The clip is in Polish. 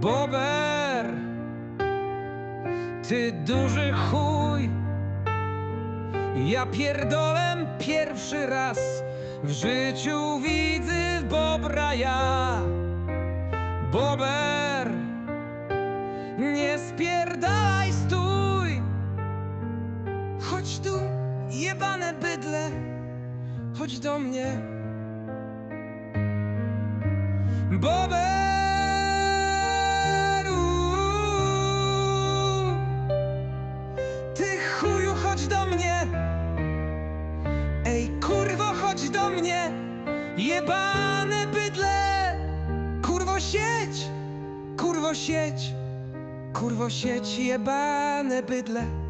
Bober, ty duży chuj. Ja pierdolę pierwszy raz w życiu widzę bobra ja. Bober, nie spierdalaj, stój. Chodź tu, jebane bydle, chodź do mnie. Bober, ty chuju, chodź do mnie. Ej kurwo, chodź do mnie. Jebane bydle. Kurwo sieć, kurwo sieć, kurwo sieć, jebane bydle.